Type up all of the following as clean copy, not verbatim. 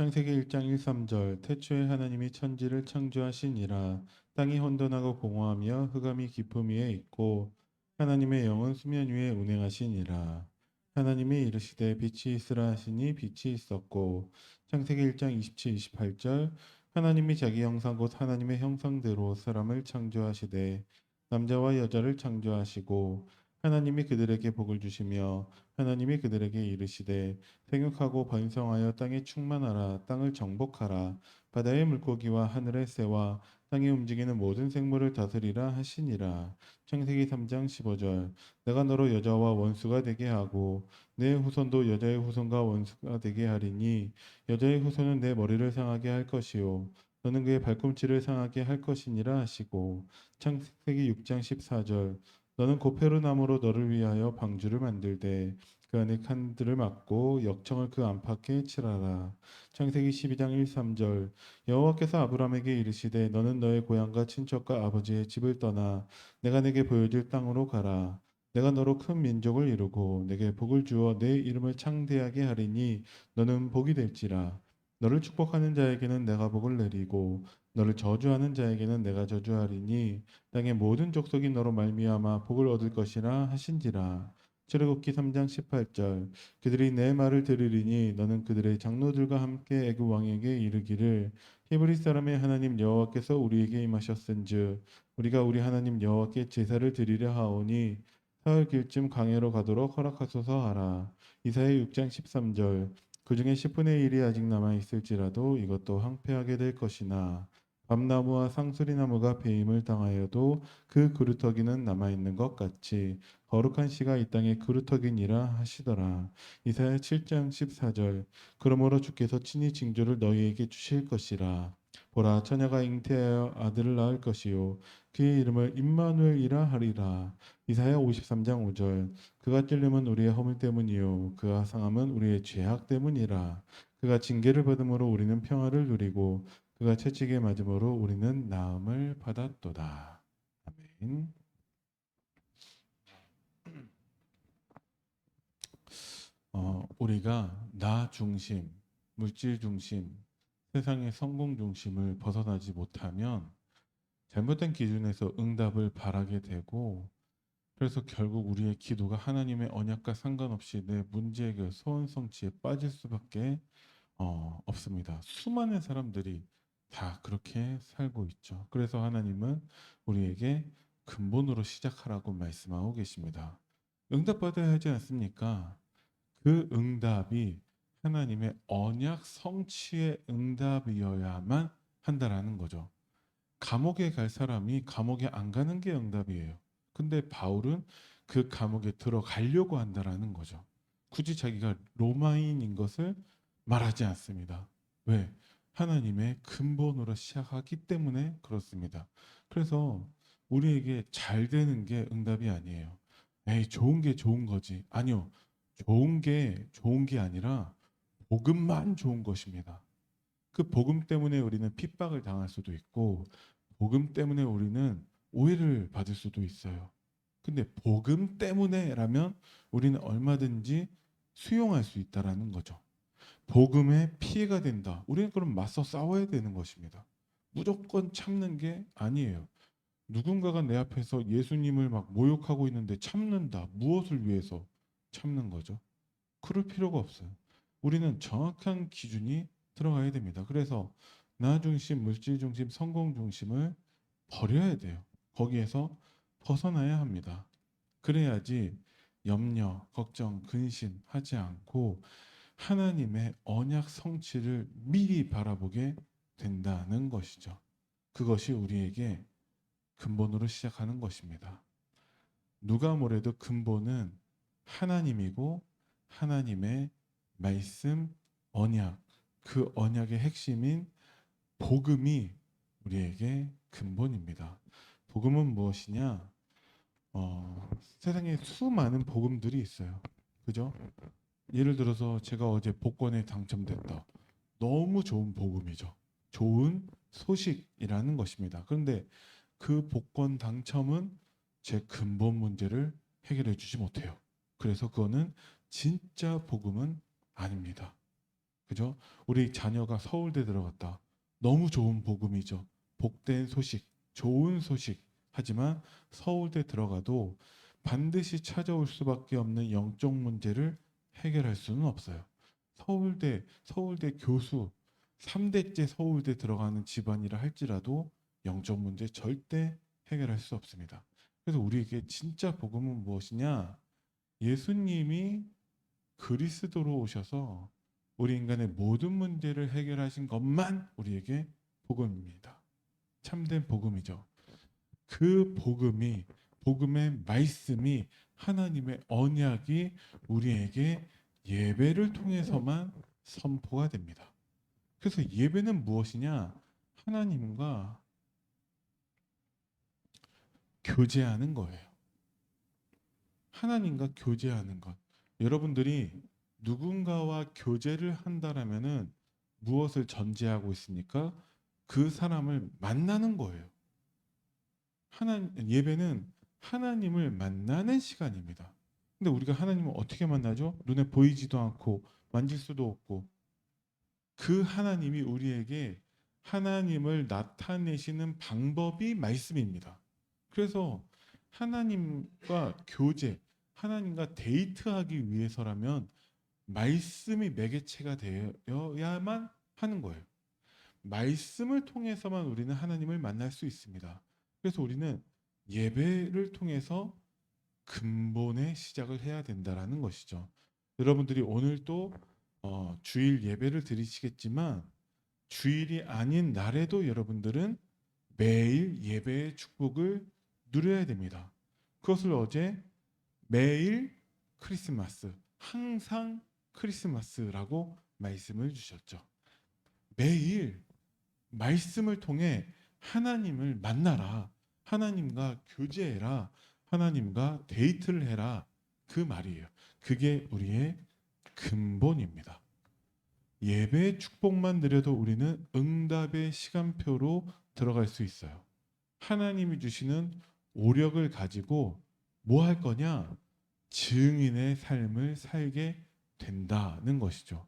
창세기 1장 1, 3절 태초에 하나님이 천지를 창조하시니라. 땅이 혼돈하고 공허하며 흑암이 깊음 위에 있고 하나님의 영은 수면 위에 운행하시니라. 하나님이 이르시되 빛이 있으라 하시니 빛이 있었고. 창세기 1장 27, 28절 하나님이 자기 형상 곧 하나님의 형상대로 사람을 창조하시되 남자와 여자를 창조하시고 하나님이 그들에게 복을 주시며 하나님이 그들에게 이르시되 생육하고 번성하여 땅에 충만하라. 땅을 정복하라. 바다의 물고기와 하늘의 새와 땅에 움직이는 모든 생물을 다스리라 하시니라. 창세기 3장 15절 내가 너로 여자와 원수가 되게 하고 내 후손도 여자의 후손과 원수가 되게 하리니 여자의 후손은 내 머리를 상하게 할 것이요 너는 그의 발꿈치를 상하게 할 것이니라 하시고. 창세기 6장 14절 너는 고페르나무로 너를 위하여 방주를 만들되 그 안에 칸들을 막고 역청을 그 안팎에 칠하라. 창세기 12장 1, 3절 여호와께서 아브라함에게 이르시되 너는 너의 고향과 친척과 아버지의 집을 떠나 내가 내게 보여줄 땅으로 가라. 내가 너로 큰 민족을 이루고 내게 복을 주어 내 이름을 창대하게 하리니 너는 복이 될지라. 너를 축복하는 자에게는 내가 복을 내리고 너를 저주하는 자에게는 내가 저주하리니 땅의 모든 족속이 너로 말미암아 복을 얻을 것이라 하신지라. 출애굽기 3장 18절 그들이 내 말을 들으리니 너는 그들의 장로들과 함께 애굽 왕에게 이르기를 히브리 사람의 하나님 여호와께서 우리에게 임하셨은즉 우리가 우리 하나님 여호와께 제사를 드리려 하오니 사흘 길쯤 강해로 가도록 허락하소서 하라. 이사야 6장 13절 그 중에 10분의 1이 아직 남아 있을지라도 이것도 황폐하게 될 것이나 밤나무와 상수리나무가 배임을 당하여도 그 그루터기는 남아 있는 것 같이 거룩한 씨가 이 땅에 그루터기니라 하시더라. 이사야 7장 14절 그러므로 주께서 친히 징조를 너희에게 주실 것이라. 보라 처녀가 잉태하여 아들을 낳을 것이요 그의 이름을 임마누엘이라 하리라. 이사야 53장 5절 그가 찔림은 우리의 허물 때문이요 그가 상함은 우리의 죄악 때문이라. 그가 징계를 받음으로 우리는 평화를 누리고 그가 채찍에 맞음으로 우리는 나음을 받았도다. 아멘. 우리가 나 중심, 물질 중심, 세상의 성공 중심을 벗어나지 못하면 잘못된 기준에서 응답을 바라게 되고 그래서 결국 우리의 기도가 하나님의 언약과 상관없이 내 문제 해결, 소원 성취에 빠질 수밖에 없습니다. 수많은 사람들이 다 그렇게 살고 있죠. 그래서 하나님은 우리에게 근본으로 시작하라고 말씀하고 계십니다. 응답받아야 하지 않습니까? 그 응답이 하나님의 언약 성취의 응답이어야만 한다라는 거죠. 감옥에 갈 사람이 감옥에 안 가는 게 응답이에요. 근데 바울은 그 감옥에 들어가려고 한다라는 거죠. 굳이 자기가 로마인인 것을 말하지 않습니다. 왜? 하나님의 근본으로 시작하기 때문에 그렇습니다. 그래서 우리에게 잘 되는 게 응답이 아니에요. 에이, 좋은 게 좋은 거지. 아니요. 좋은 게 아니라 복음만 좋은 것입니다. 그 복음 때문에 우리는 핍박을 당할 수도 있고 복음 때문에 우리는 오해를 받을 수도 있어요. 근데 복음 때문에라면 우리는 얼마든지 수용할 수 있다라는 거죠. 복음에 피해가 된다. 우리는 그럼 맞서 싸워야 되는 것입니다. 무조건 참는 게 아니에요. 누군가가 내 앞에서 예수님을 막 모욕하고 있는데 참는다. 무엇을 위해서 참는 거죠? 그럴 필요가 없어요. 우리는 정확한 기준이 들어가야 됩니다. 그래서 나 중심, 물질 중심, 성공 중심을 버려야 돼요. 거기에서 벗어나야 합니다. 그래야지 염려, 걱정, 근심하지 않고 하나님의 언약 성취를 미리 바라보게 된다는 것이죠. 그것이 우리에게 근본으로 시작하는 것입니다. 누가 뭐래도 근본은 하나님이고 하나님의 말씀, 언약, 그 언약의 핵심인 복음이 우리에게 근본입니다. 복음은 무엇이냐? 세상에 수많은 복음들이 있어요. 그죠? 예를 들어서 제가 어제 복권에 당첨됐다. 너무 좋은 복음이죠. 좋은 소식이라는 것입니다. 그런데 그 복권 당첨은 제 근본 문제를 해결해 주지 못해요. 그래서 그거는 진짜 복음은 아닙니다. 그죠? 우리 자녀가 서울대 들어갔다. 너무 좋은 복음이죠. 복된 소식, 좋은 소식. 하지만 서울대 들어가도 반드시 찾아올 수밖에 없는 영적 문제를 해결할 수는 없어요. 서울대 교수, 3대째 서울대 들어가는 집안이라 할지라도 영적 문제 절대 해결할 수 없습니다. 그래서 우리에게 진짜 복음은 무엇이냐? 예수님이 그리스도로 오셔서 우리 인간의 모든 문제를 해결하신 것만 우리에게 복음입니다. 참된 복음이죠. 그 복음의 말씀이 하나님의 언약이 우리에게 예배를 통해서만 선포가 됩니다. 그래서 예배는 무엇이냐? 하나님과 교제하는 거예요. 하나님과 교제하는 것. 여러분들이 누군가와 교제를 한다라면은 무엇을 전제하고 있습니까? 그 사람을 만나는 거예요. 예배는 하나님을 만나는 시간입니다. 근데 우리가 하나님을 어떻게 만나죠? 눈에 보이지도 않고 만질 수도 없고, 그 하나님이 우리에게 하나님을 나타내시는 방법이 말씀입니다. 그래서 하나님과 교제, 하나님과 데이트하기 위해서라면 말씀이 매개체가 되어야만 하는 거예요. 말씀을 통해서만 우리는 하나님을 만날 수 있습니다. 그래서 우리는 예배를 통해서 근본의 시작을 해야 된다라는 것이죠. 여러분들이 오늘 또 주일 예배를 드리시겠지만 주일이 아닌 날에도 여러분들은 매일 예배의 축복을 누려야 됩니다. 그것을 어제 매일 크리스마스, 항상 크리스마스라고 말씀을 주셨죠. 매일 말씀을 통해 하나님을 만나라. 하나님과 교제해라. 하나님과 데이트를 해라. 그 말이에요. 그게 우리의 근본입니다. 예배의 축복만 누려도 우리는 응답의 시간표로 들어갈 수 있어요. 하나님이 주시는 오력을 가지고 뭐 할 거냐? 증인의 삶을 살게 된다는 것이죠.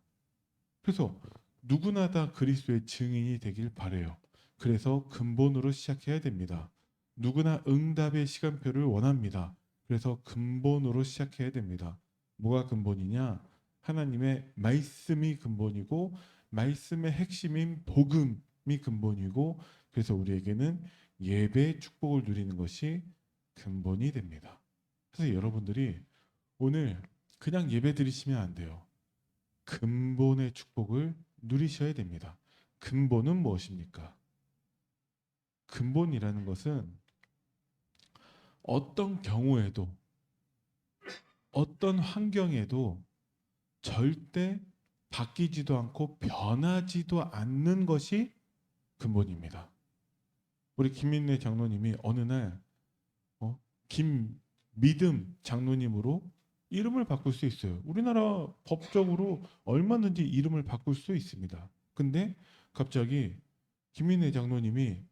그래서 누구나 다 그리스도의 증인이 되길 바라요. 그래서 근본으로 시작해야 됩니다. 누구나 응답의 시간표를 원합니다. 그래서 근본으로 시작해야 됩니다. 뭐가 근본이냐? 하나님의 말씀이 근본이고 말씀의 핵심인 복음이 근본이고, 그래서 우리에게는 예배의 축복을 누리는 것이 근본이 됩니다. 그래서 여러분들이 오늘 그냥 예배 드리시면 안 돼요. 근본의 축복을 누리셔야 됩니다. 근본은 무엇입니까? 근본이라는 것은 어떤 경우에도 어떤 환경에도 절대 바뀌지도 않고 변하지도 않는 것이 근본입니다. 우리 김민래 장로님이 어느 날 김믿음 장로님으로 이름을 바꿀 수 있어요. 우리나라 법적으로 얼마든지 이름을 바꿀 수 있습니다. 근데 갑자기 김민래 장로님이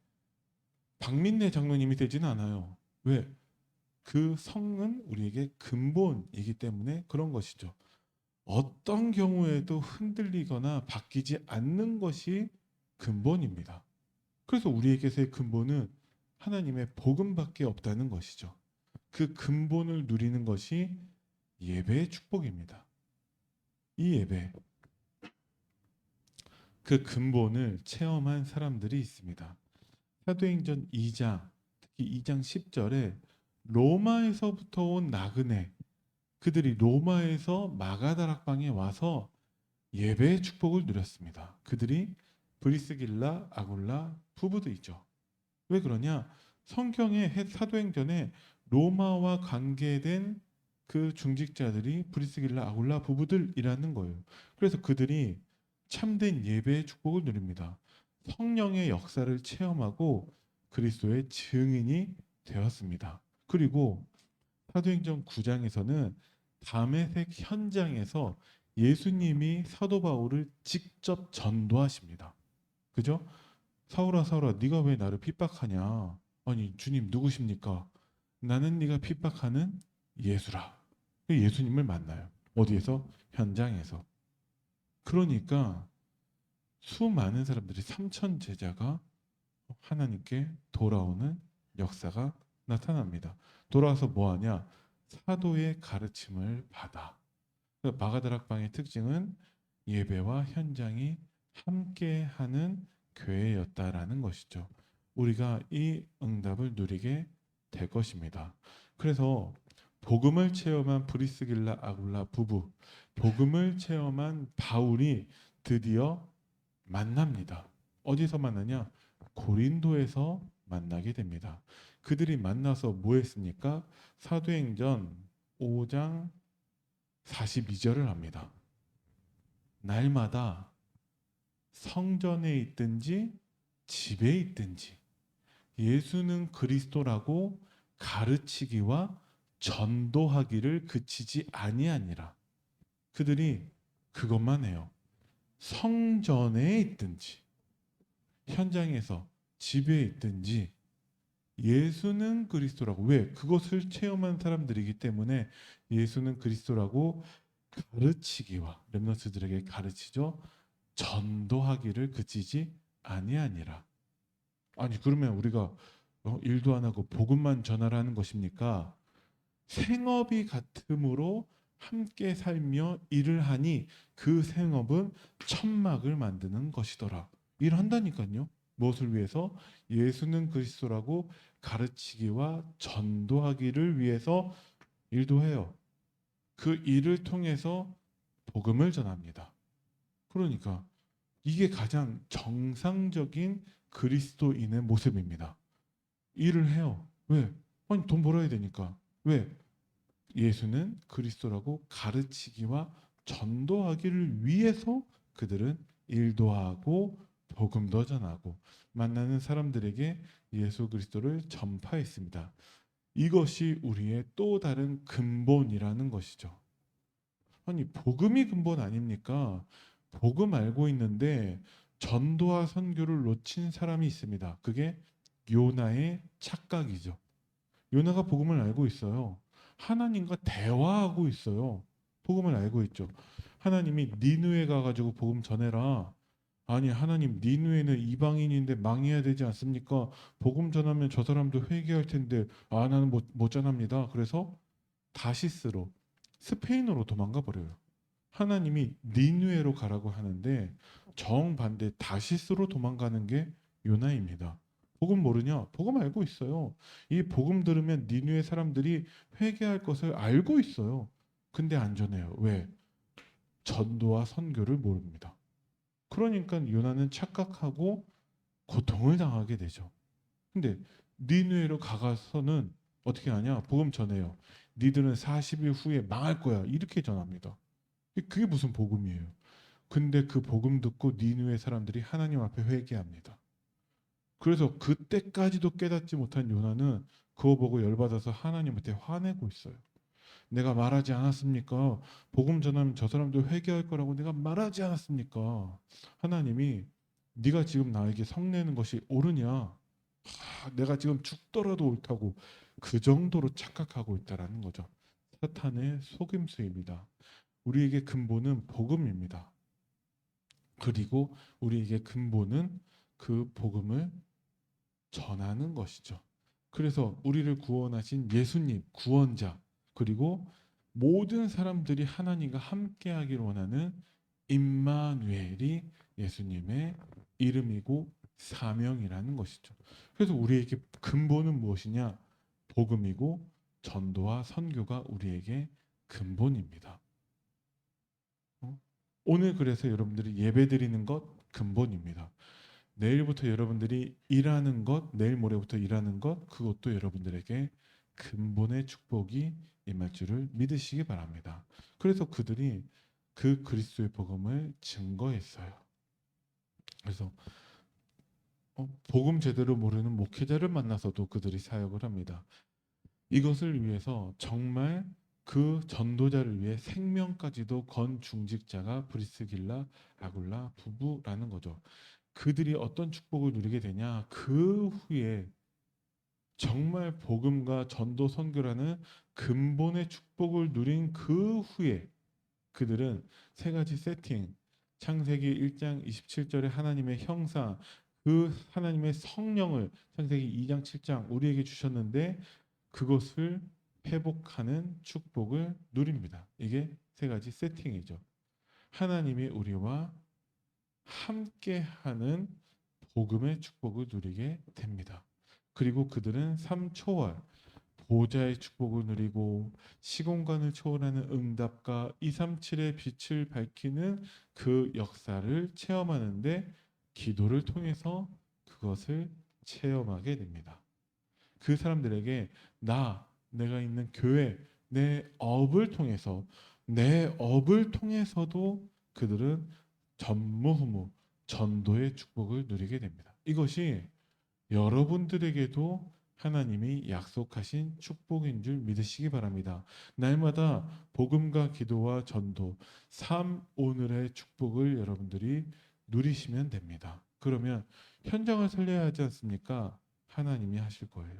박민래 장로님이 되지는 않아요. 왜? 그 성은 우리에게 근본이기 때문에 그런 것이죠. 어떤 경우에도 흔들리거나 바뀌지 않는 것이 근본입니다. 그래서 우리에게서의 근본은 하나님의 복음밖에 없다는 것이죠. 그 근본을 누리는 것이 예배의 축복입니다. 이 예배, 그 근본을 체험한 사람들이 있습니다. 사도행전 2장, 특히 2장 10절에 로마에서부터 온 나그네, 그들이 로마에서 마가다락방에 와서 예배의 축복을 누렸습니다. 그들이 브리스길라, 아굴라 부부들이죠. 왜 그러냐? 성경의 사도행전에 로마와 관계된 그 중직자들이 브리스길라, 아굴라 부부들이라는 거예요. 그래서 그들이 참된 예배의 축복을 누립니다. 성령의 역사를 체험하고 그리스도의 증인이 되었습니다. 그리고 사도행전 9장에서는 다메섹 현장에서 예수님이 사도 바울을 직접 전도하십니다. 그죠? 사울아 사울아 네가 왜 나를 핍박하냐? 아니 주님 누구십니까? 나는 네가 핍박하는 예수라. 예수님을 만나요. 어디에서? 현장에서. 그러니까 수많은 사람들이 3천 제자가 하나님께 돌아오는 역사가 나타납니다. 돌아와서 뭐하냐? 사도의 가르침을 받아. 마가다락방의 특징은 예배와 현장이 함께하는 교회였다라는 것이죠. 우리가 이 응답을 누리게 될 것입니다. 그래서 복음을 체험한 브리스길라 아굴라 부부, 복음을 체험한 바울이 드디어 만납니다. 어디서 만나냐? 고린도에서 만나게 됩니다. 그들이 만나서 뭐 했습니까? 사도행전 5장 42절을 합니다. 날마다 성전에 있든지 집에 있든지 예수는 그리스도라고 가르치기와 전도하기를 그치지 아니하니라. 그들이 그것만 해요. 성전에 있든지 현장에서 집에 있든지 예수는 그리스도라고. 왜? 그것을 체험한 사람들이기 때문에 예수는 그리스도라고 가르치기와, 렘넌트들에게 가르치죠. 전도하기를 그치지 아니하니라. 아니 그러면 우리가 일도 안 하고 복음만 전하라는 것입니까? 생업이 같음으로 함께 살며 일을 하니 그 생업은 천막을 만드는 것이더라. 일한다니까요. 무엇을 위해서? 예수는 그리스도라고 가르치기와 전도하기를 위해서 일도 해요. 그 일을 통해서 복음을 전합니다. 그러니까 이게 가장 정상적인 그리스도인의 모습입니다. 일을 해요. 왜? 아니 돈 벌어야 되니까. 왜? 예수는 그리스도라고 가르치기와 전도하기를 위해서 그들은 일도 하고 복음도 전하고 만나는 사람들에게 예수 그리스도를 전파했습니다. 이것이 우리의 또 다른 근본이라는 것이죠. 아니 복음이 근본 아닙니까? 복음 알고 있는데 전도와 선교를 놓친 사람이 있습니다. 그게 요나의 착각이죠. 요나가 복음을 알고 있어요. 하나님과 대화하고 있어요. 복음을 알고 있죠. 하나님이 니느웨 가가지고 복음 전해라. 아니 하나님 니느웨는 이방인인데 망해야 되지 않습니까? 복음 전하면 저 사람도 회개할 텐데 나는 못 전합니다. 그래서 다시스로 스페인으로 도망가 버려요. 하나님이 니느웨로 가라고 하는데 정반대 다시스로 도망가는 게 요나입니다. 복음 모르냐? 복음 알고 있어요. 이 복음 들으면 니느웨 사람들이 회개할 것을 알고 있어요. 근데 안 전해요. 왜? 전도와 선교를 모릅니다. 그러니까 요나는 착각하고 고통을 당하게 되죠. 근데 니느웨로 가서는 어떻게 하냐? 복음 전해요. 니들은 40일 후에 망할 거야. 이렇게 전합니다. 그게 무슨 복음이에요? 근데 그 복음 듣고 니느웨 사람들이 하나님 앞에 회개합니다. 그래서 그때까지도 깨닫지 못한 요나는 그거 보고 열받아서 하나님한테 화내고 있어요. 내가 말하지 않았습니까? 복음 전하면 저 사람도 회개할 거라고 내가 말하지 않았습니까? 하나님이 네가 지금 나에게 성내는 것이 옳으냐? 내가 지금 죽더라도 옳다고 그 정도로 착각하고 있다라는 거죠. 사탄의 속임수입니다. 우리에게 근본은 복음입니다. 그리고 우리에게 근본은 그 복음을 전하는 것이죠. 그래서 우리를 구원하신 예수님, 구원자, 그리고 모든 사람들이 하나님과 함께하기를 원하는 임마누엘이 예수님의 이름이고 사명이라는 것이죠. 그래서 우리에게 근본은 무엇이냐? 복음이고 전도와 선교가 우리에게 근본입니다. 오늘 그래서 여러분들이 예배드리는 것 근본입니다. 내일부터 여러분들이 일하는 것, 내일 모레부터 일하는 것, 그것도 여러분들에게 근본의 축복이 임할 줄을 믿으시기 바랍니다. 그래서 그들이 그 그리스도의 복음을 증거했어요. 그래서 복음 제대로 모르는 목회자를 만나서도 그들이 사역을 합니다. 이것을 위해서 정말 그 전도자를 위해 생명까지도 건 중직자가 브리스길라 아굴라 부부라는 거죠. 그들이 어떤 축복을 누리게 되냐? 그 후에 정말 복음과 전도 선교라는 근본의 축복을 누린 그 후에 그들은 세 가지 세팅, 창세기 1장 27절에 하나님의 형상, 그 하나님의 성령을 창세기 2장 7장 우리에게 주셨는데 그것을 회복하는 축복을 누립니다. 이게 세 가지 세팅이죠. 하나님이 우리와 함께하는 복음의 축복을 누리게 됩니다. 그리고 그들은 삼초월 보좌의 축복을 누리고 시공간을 초월하는 응답과 237의 빛을 밝히는 그 역사를 체험하는데 기도를 통해서 그것을 체험하게 됩니다. 그 사람들에게 내가 있는 교회, 내 업을 통해서도 그들은 전무후무 전도의 축복을 누리게 됩니다. 이것이 여러분들에게도 하나님이 약속하신 축복인 줄 믿으시기 바랍니다. 날마다 복음과 기도와 전도, 삶 오늘의 축복을 여러분들이 누리시면 됩니다. 그러면 현장을 살려야 하지 않습니까? 하나님이 하실 거예요.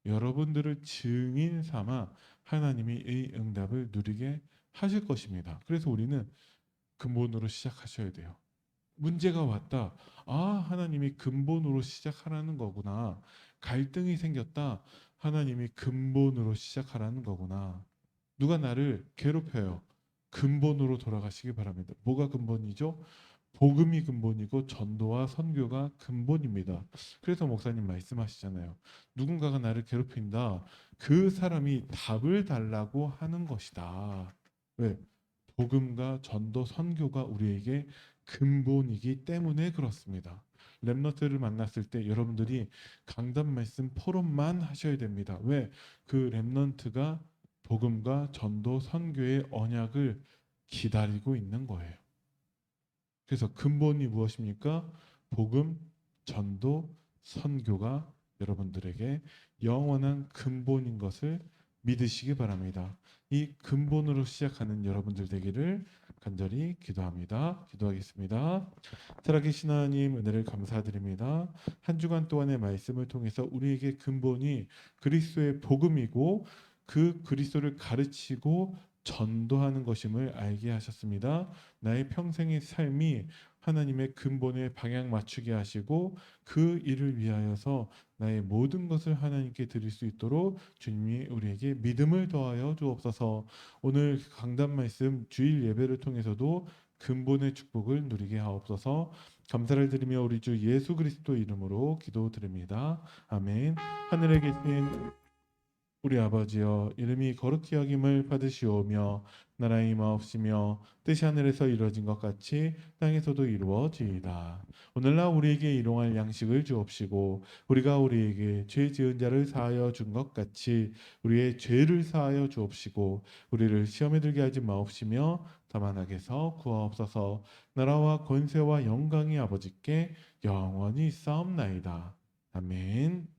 여러분들을 증인 삼아 하나님이 이 응답을 누리게 하실 것입니다. 그래서 우리는 근본으로 시작하셔야 돼요. 문제가 왔다. 하나님이 근본으로 시작하라는 거구나. 갈등이 생겼다. 하나님이 근본으로 시작하라는 거구나. 누가 나를 괴롭혀요. 근본으로 돌아가시기 바랍니다. 뭐가 근본이죠? 복음이 근본이고 전도와 선교가 근본입니다. 그래서 목사님 말씀하시잖아요. 누군가가 나를 괴롭힌다. 그 사람이 답을 달라고 하는 것이다. 왜? 복음과 전도, 선교가 우리에게 근본이기 때문에 그렇습니다. 랩너트를 만났을 때 여러분들이 강단 말씀 포럼만 하셔야 됩니다. 왜? 그 랩넌트가 복음과 전도, 선교의 언약을 기다리고 있는 거예요. 그래서 근본이 무엇입니까? 복음, 전도, 선교가 여러분들에게 영원한 근본인 것을 믿으시기 바랍니다. 이 근본으로 시작하는 여러분들 되기를 간절히 기도합니다. 기도하겠습니다. 살아계신 하나님 은혜를 감사드립니다. 한 주간 동안의 말씀을 통해서 우리에게 근본이 그리스도의 복음이고 그 그리스도를 가르치고 전도하는 것임을 알게 하셨습니다. 나의 평생의 삶이 하나님의 근본에 방향 맞추게 하시고 그 일을 위하여서 나의 모든 것을 하나님께 드릴 수 있도록 주님이 우리에게 믿음을 더하여 주옵소서. 오늘 강단 말씀 주일 예배를 통해서도 근본의 축복을 누리게 하옵소서. 감사를 드리며 우리 주 예수 그리스도 이름으로 기도드립니다. 아멘. 하늘에 계신 우리 아버지여, 이름이 거룩히 여김을 받으시오며 나라의 임하옵시며 뜻이 하늘에서 이루어진 것 같이 땅에서도 이루어지이다. 오늘날 우리에게 일용할 양식을 주옵시고 우리가 우리에게 죄 지은 자를 사하여 준 것 같이 우리의 죄를 사하여 주옵시고 우리를 시험에 들게 하지 마옵시며 다만 악에서 구하옵소서. 나라와 권세와 영광이 아버지께 영원히 있사옵나이다. 아멘.